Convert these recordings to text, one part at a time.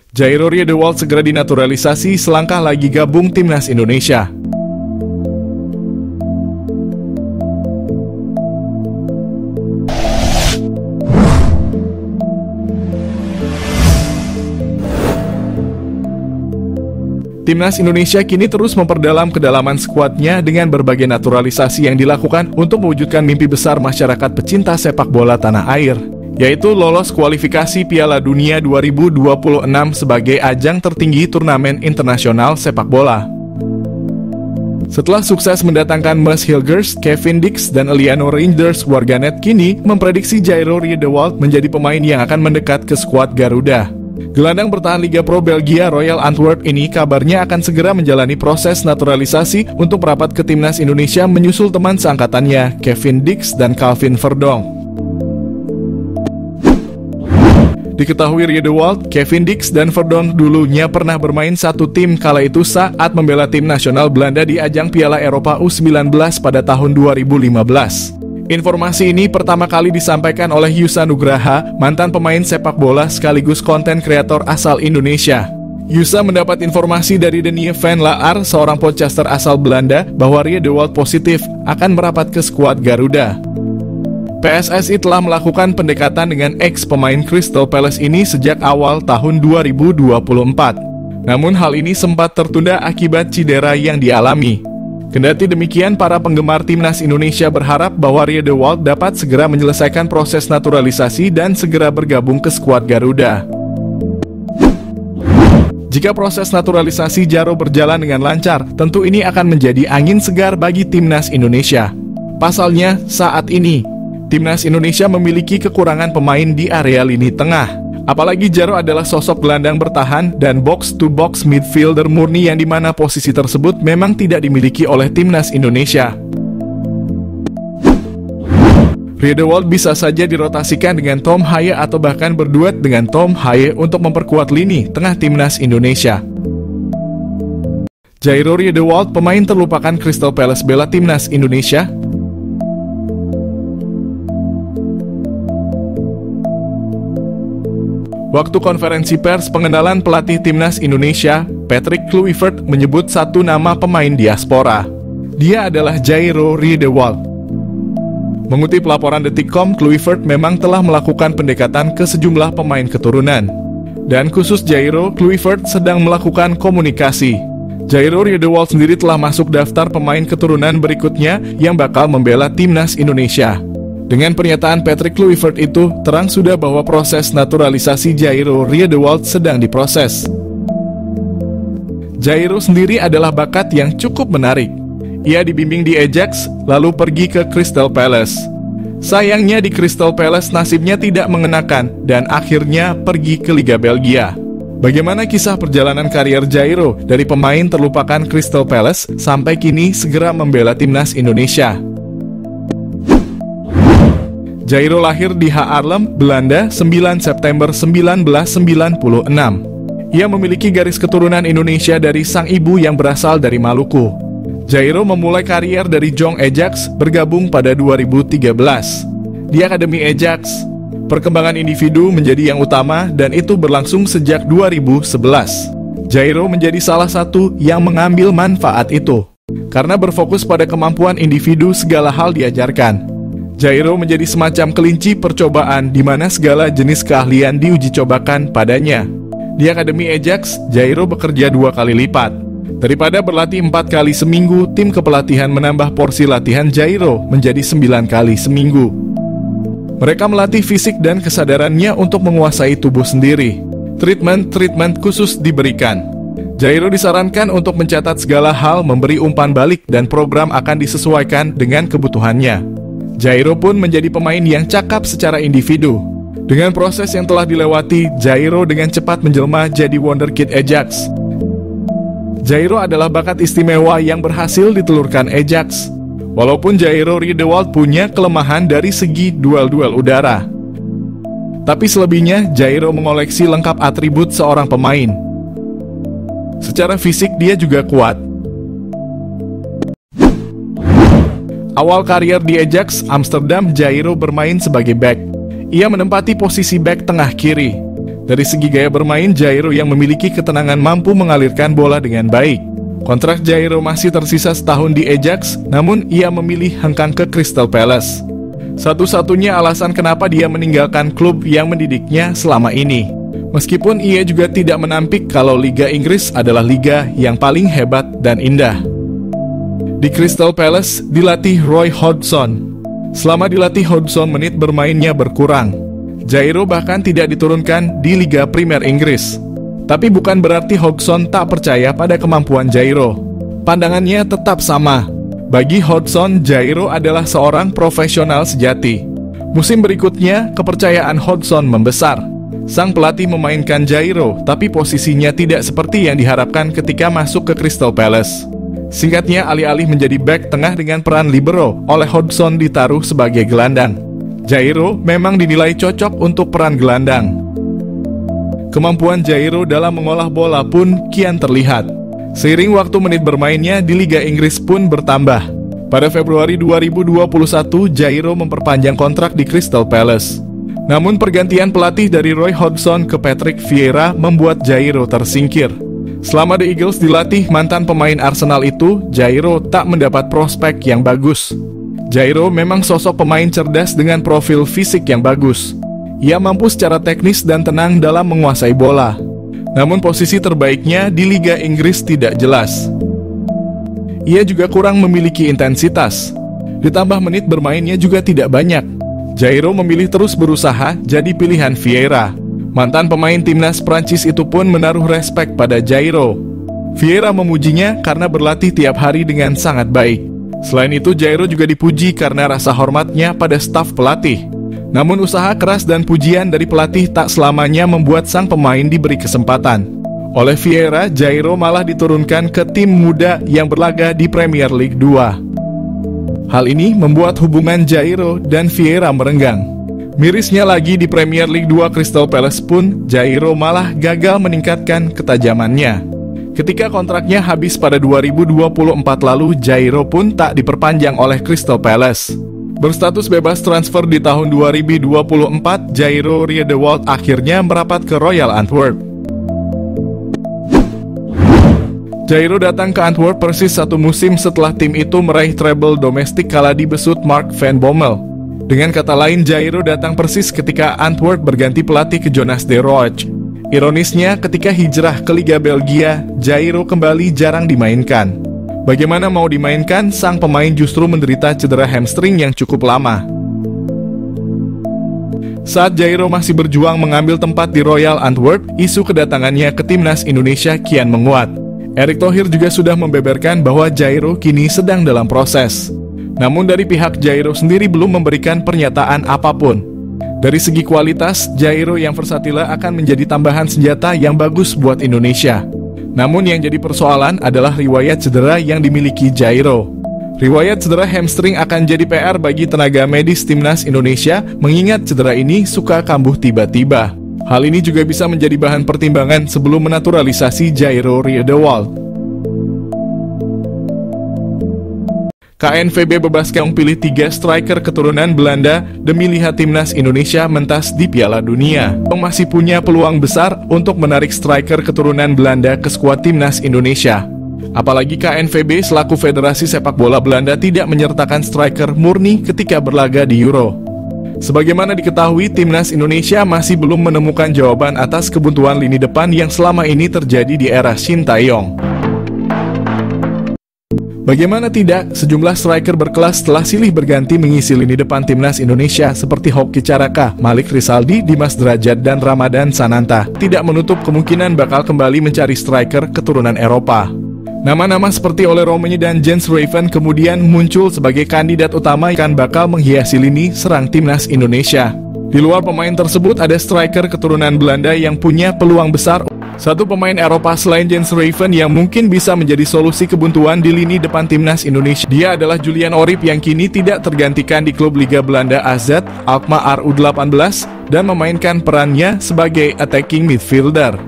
Jairo Riedewald segera dinaturalisasi selangkah lagi gabung timnas Indonesia. Timnas Indonesia kini terus memperdalam kedalaman skuadnya dengan berbagai naturalisasi yang dilakukan untuk mewujudkan mimpi besar masyarakat pecinta sepak bola tanah air, yaitu lolos kualifikasi Piala Dunia 2026 sebagai ajang tertinggi turnamen internasional sepak bola. Setelah sukses mendatangkan Mads Hilgers, Kevin Dix, dan Eliano Reinders, warganet kini memprediksi Jairo Riedewald menjadi pemain yang akan mendekat ke skuad Garuda. Gelandang bertahan Liga Pro Belgia Royal Antwerp ini kabarnya akan segera menjalani proses naturalisasi untuk merapat ke timnas Indonesia menyusul teman seangkatannya Kevin Dix dan Calvin Verdonk. Diketahui Riedewald, Kevin Dix, dan Verdonk dulunya pernah bermain satu tim kala itu saat membela tim nasional Belanda di ajang Piala Eropa U19 pada tahun 2015. Informasi ini pertama kali disampaikan oleh Yusa Nugraha, mantan pemain sepak bola sekaligus konten kreator asal Indonesia. Yusa mendapat informasi dari Denie van Laar, seorang podcaster asal Belanda, bahwa Riedewald positif akan merapat ke skuad Garuda. PSSI telah melakukan pendekatan dengan ex-pemain Crystal Palace ini sejak awal tahun 2024. Namun hal ini sempat tertunda akibat cedera yang dialami. Kendati demikian, para penggemar timnas Indonesia berharap bahwa Riedewald dapat segera menyelesaikan proses naturalisasi dan segera bergabung ke skuad Garuda. Jika proses naturalisasi Jairo berjalan dengan lancar, tentu ini akan menjadi angin segar bagi timnas Indonesia. Pasalnya, saat ini, timnas Indonesia memiliki kekurangan pemain di area lini tengah. Apalagi Jairo adalah sosok gelandang bertahan dan box-to-box midfielder murni yang dimana posisi tersebut memang tidak dimiliki oleh timnas Indonesia. Riedewald bisa saja dirotasikan dengan Tom Haye atau bahkan berduet dengan Tom Haye untuk memperkuat lini tengah timnas Indonesia. Jairo Riedewald, pemain terlupakan Crystal Palace bela timnas Indonesia. Waktu konferensi pers pengenalan pelatih timnas Indonesia, Patrick Kluivert menyebut satu nama pemain diaspora. Dia adalah Jairo Riedewald. Mengutip laporan Detikcom, Kluivert memang telah melakukan pendekatan ke sejumlah pemain keturunan. Dan khusus Jairo, Kluivert sedang melakukan komunikasi. Jairo Riedewald sendiri telah masuk daftar pemain keturunan berikutnya yang bakal membela timnas Indonesia. Dengan pernyataan Patrick Kluivert itu, terang sudah bahwa proses naturalisasi Jairo Riedewald sedang diproses. Jairo sendiri adalah bakat yang cukup menarik. Ia dibimbing di Ajax, lalu pergi ke Crystal Palace. Sayangnya di Crystal Palace nasibnya tidak mengenakan, dan akhirnya pergi ke Liga Belgia. Bagaimana kisah perjalanan karier Jairo dari pemain terlupakan Crystal Palace sampai kini segera membela timnas Indonesia? Jairo lahir di Haarlem, Belanda, 9 September 1996. Ia memiliki garis keturunan Indonesia dari sang ibu yang berasal dari Maluku. Jairo memulai karier dari Jong Ajax, bergabung pada 2013. Di Akademi Ajax, perkembangan individu menjadi yang utama dan itu berlangsung sejak 2011. Jairo menjadi salah satu yang mengambil manfaat itu. Karena berfokus pada kemampuan individu, segala hal diajarkan. Jairo menjadi semacam kelinci percobaan di mana segala jenis keahlian diuji cobakan padanya. Di Akademi Ajax, Jairo bekerja 2 kali lipat. Daripada berlatih 4 kali seminggu, tim kepelatihan menambah porsi latihan Jairo menjadi 9 kali seminggu. Mereka melatih fisik dan kesadarannya untuk menguasai tubuh sendiri. Treatment khusus diberikan. Jairo disarankan untuk mencatat segala hal, memberi umpan balik, dan program akan disesuaikan dengan kebutuhannya. Jairo pun menjadi pemain yang cakap secara individu. Dengan proses yang telah dilewati, Jairo dengan cepat menjelma jadi wonderkid Ajax. Jairo adalah bakat istimewa yang berhasil ditelurkan Ajax. Walaupun Jairo Riedewald punya kelemahan dari segi duel-duel udara, tapi selebihnya Jairo mengoleksi lengkap atribut seorang pemain. Secara fisik dia juga kuat. Awal karier di Ajax Amsterdam, Jairo bermain sebagai back. Ia menempati posisi back tengah kiri. Dari segi gaya bermain, Jairo yang memiliki ketenangan mampu mengalirkan bola dengan baik. Kontrak Jairo masih tersisa setahun di Ajax, namun ia memilih hengkang ke Crystal Palace. Satu-satunya alasan kenapa dia meninggalkan klub yang mendidiknya selama ini. Meskipun ia juga tidak menampik kalau Liga Inggris adalah liga yang paling hebat dan indah. Di Crystal Palace dilatih Roy Hodgson. Selama dilatih Hodgson, menit bermainnya berkurang. Jairo bahkan tidak diturunkan di Liga Premier Inggris. Tapi bukan berarti Hodgson tak percaya pada kemampuan Jairo. Pandangannya tetap sama. Bagi Hodgson, Jairo adalah seorang profesional sejati. Musim berikutnya, kepercayaan Hodgson membesar. Sang pelatih memainkan Jairo, tapi posisinya tidak seperti yang diharapkan ketika masuk ke Crystal Palace. Singkatnya, alih-alih menjadi bek tengah dengan peran libero, oleh Hodgson ditaruh sebagai gelandang. Jairo memang dinilai cocok untuk peran gelandang. Kemampuan Jairo dalam mengolah bola pun kian terlihat. Seiring waktu, menit bermainnya di Liga Inggris pun bertambah. Pada Februari 2021, Jairo memperpanjang kontrak di Crystal Palace. Namun pergantian pelatih dari Roy Hodgson ke Patrick Vieira membuat Jairo tersingkir. Selama The Eagles dilatih mantan pemain Arsenal itu, Jairo tak mendapat prospek yang bagus. Jairo memang sosok pemain cerdas dengan profil fisik yang bagus. Ia mampu secara teknis dan tenang dalam menguasai bola. Namun posisi terbaiknya di Liga Inggris tidak jelas. Ia juga kurang memiliki intensitas. Ditambah menit bermainnya juga tidak banyak. Jairo memilih terus berusaha jadi pilihan Vieira. Mantan pemain timnas Prancis itu pun menaruh respek pada Jairo. Vieira memujinya karena berlatih tiap hari dengan sangat baik. Selain itu, Jairo juga dipuji karena rasa hormatnya pada staf pelatih. Namun usaha keras dan pujian dari pelatih tak selamanya membuat sang pemain diberi kesempatan. Oleh Vieira, Jairo malah diturunkan ke tim muda yang berlaga di Premier League 2. Hal ini membuat hubungan Jairo dan Vieira merenggang. Mirisnya lagi, di Premier League 2 Crystal Palace pun, Jairo malah gagal meningkatkan ketajamannya. Ketika kontraknya habis pada 2024 lalu, Jairo pun tak diperpanjang oleh Crystal Palace. Berstatus bebas transfer di tahun 2024, Jairo Riedewald akhirnya merapat ke Royal Antwerp. Jairo datang ke Antwerp persis satu musim setelah tim itu meraih treble domestik kala dibesut Mark van Bommel. Dengan kata lain, Jairo datang persis ketika Antwerp berganti pelatih ke Jonas de Rooij. Ironisnya, ketika hijrah ke Liga Belgia, Jairo kembali jarang dimainkan. Bagaimana mau dimainkan, sang pemain justru menderita cedera hamstring yang cukup lama. Saat Jairo masih berjuang mengambil tempat di Royal Antwerp, isu kedatangannya ke timnas Indonesia kian menguat. Erick Thohir juga sudah membeberkan bahwa Jairo kini sedang dalam proses. Namun dari pihak Jairo sendiri belum memberikan pernyataan apapun. Dari segi kualitas, Jairo yang versatile akan menjadi tambahan senjata yang bagus buat Indonesia. Namun yang jadi persoalan adalah riwayat cedera yang dimiliki Jairo. Riwayat cedera hamstring akan jadi PR bagi tenaga medis timnas Indonesia, mengingat cedera ini suka kambuh tiba-tiba. Hal ini juga bisa menjadi bahan pertimbangan sebelum menaturalisasi Jairo Riedewald. KNVB bebaskan pilih 3 striker keturunan Belanda demi lihat timnas Indonesia mentas di Piala Dunia. Masih punya peluang besar untuk menarik striker keturunan Belanda ke skuad timnas Indonesia. Apalagi KNVB selaku Federasi Sepak Bola Belanda tidak menyertakan striker murni ketika berlaga di Euro. Sebagaimana diketahui, timnas Indonesia masih belum menemukan jawaban atas kebuntuan lini depan yang selama ini terjadi di era Shin Tae-yong. Bagaimana tidak, sejumlah striker berkelas telah silih berganti mengisi lini depan timnas Indonesia seperti Hoki Caraka, Malik Rizaldi, Dimas Derajat, dan Ramadan Sananta. Tidak menutup kemungkinan bakal kembali mencari striker keturunan Eropa. Nama-nama seperti Ole Roemeny dan Jens Ruijten kemudian muncul sebagai kandidat utama yang bakal menghiasi lini serang timnas Indonesia. Di luar pemain tersebut ada striker keturunan Belanda yang punya peluang besar. Satu pemain Eropa selain Jens Ruijten yang mungkin bisa menjadi solusi kebuntuan di lini depan timnas Indonesia. Dia adalah Julian Orip yang kini tidak tergantikan di klub Liga Belanda AZ Alkmaar U18 dan memainkan perannya sebagai attacking midfielder.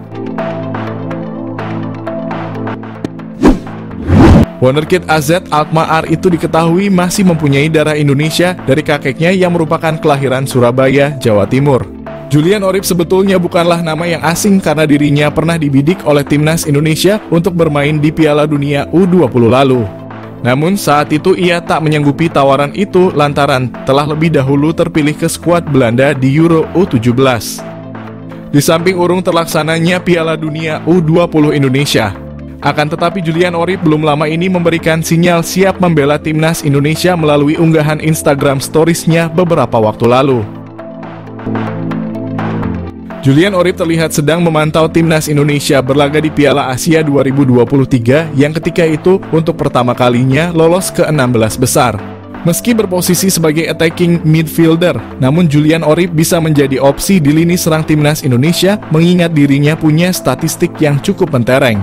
Wonderkid AZ Alkmaar itu diketahui masih mempunyai darah Indonesia dari kakeknya yang merupakan kelahiran Surabaya, Jawa Timur. Julian Orip sebetulnya bukanlah nama yang asing karena dirinya pernah dibidik oleh timnas Indonesia untuk bermain di Piala Dunia U20 lalu. Namun saat itu ia tak menyanggupi tawaran itu lantaran telah lebih dahulu terpilih ke skuad Belanda di Euro U17. Di samping urung terlaksananya Piala Dunia U20 Indonesia, akan tetapi Julian Orip belum lama ini memberikan sinyal siap membela timnas Indonesia melalui unggahan Instagram Stories-nya beberapa waktu lalu. Julian Orip terlihat sedang memantau timnas Indonesia berlaga di Piala Asia 2023 yang ketika itu untuk pertama kalinya lolos ke 16 besar. Meski berposisi sebagai attacking midfielder, namun Julian Orip bisa menjadi opsi di lini serang timnas Indonesia mengingat dirinya punya statistik yang cukup mentereng.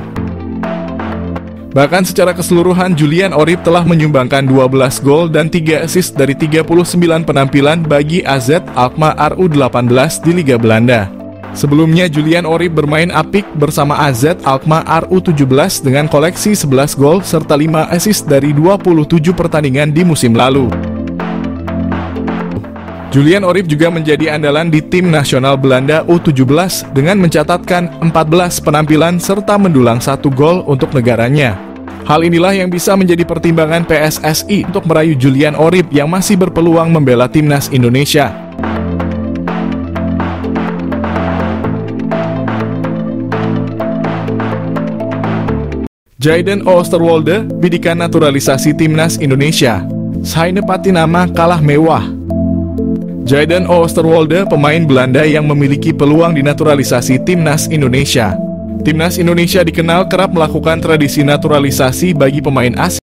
Bahkan secara keseluruhan Julian Orip telah menyumbangkan 12 gol dan 3 assist dari 39 penampilan bagi AZ Alkmaar U18 di Liga Belanda. Sebelumnya Julian Orip bermain apik bersama AZ Alkmaar U17 dengan koleksi 11 gol serta 5 assist dari 27 pertandingan di musim lalu. Julian Orip juga menjadi andalan di tim nasional Belanda U17 dengan mencatatkan 14 penampilan serta mendulang 1 gol untuk negaranya. Hal inilah yang bisa menjadi pertimbangan PSSI untuk merayu Julian Orip yang masih berpeluang membela timnas Indonesia. Jayden Oosterwolde, bidikan naturalisasi timnas Indonesia. Saine Patinama kalah mewah. Jayden Oosterwolde, pemain Belanda yang memiliki peluang dinaturalisasi timnas Indonesia. Timnas Indonesia dikenal kerap melakukan tradisi naturalisasi bagi pemain asing.